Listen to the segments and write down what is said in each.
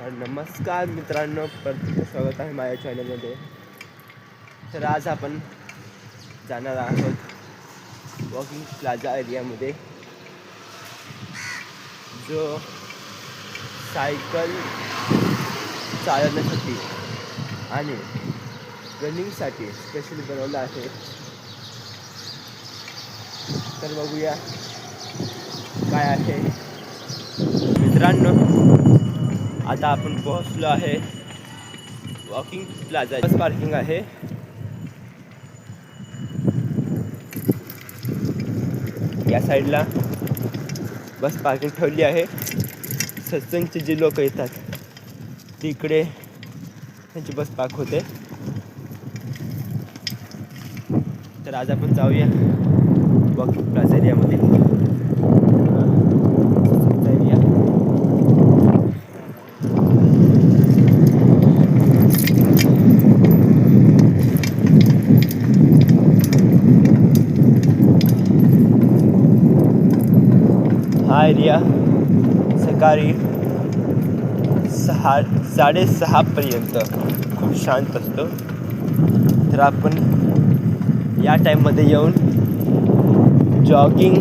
नमस्कार मित्रांनो, परत स्वागत आहे माझ्या चॅनलमध्ये. तर आज आपण जाणार आहोत वॉकिंग प्लाझा एरियामध्ये, जो सायकल चालवण्यासाठी आणि रनिंगसाठी स्पेशली बनवला आहे. तर बघूया काय आहे. मित्रांनो, आता आपण पोहोचलो आहे वॉकिंग प्लाझा. बस पार्किंग आहे. या साईडला बस पार्किंग ठेवली आहे. सत्संगचे जे लोक येतात तिकडे त्यांची बस पार्क होते. तर आज आपण जाऊया वॉकिंग प्लाझा एरियामध्ये. हा एरिया सकाळी 6:30पर्यंत खूप शांत असतो. तर आपण या टाईममध्ये येऊन जॉगिंग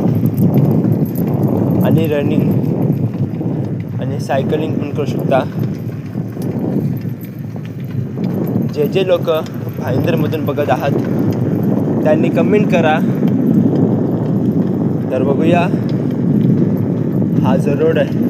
आणि रनिंग आणि सायकलिंग पण करू शकता. जे लोक भाईंदरमधून बघत आहात त्यांनी कमेंट करा. तर बघूया, हा जो रोड आहे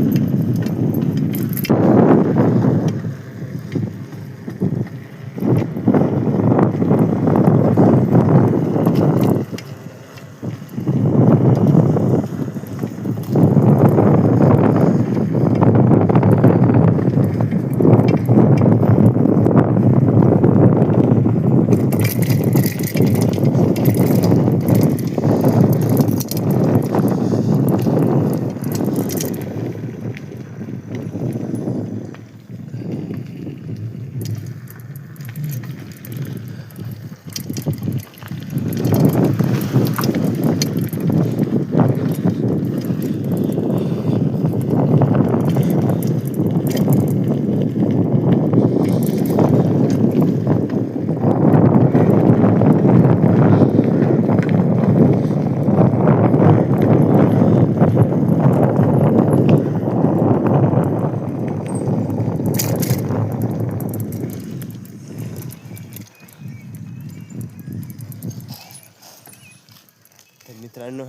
मित्रांनो.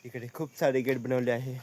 इकडे खूप सारे गेट बनवले आहे.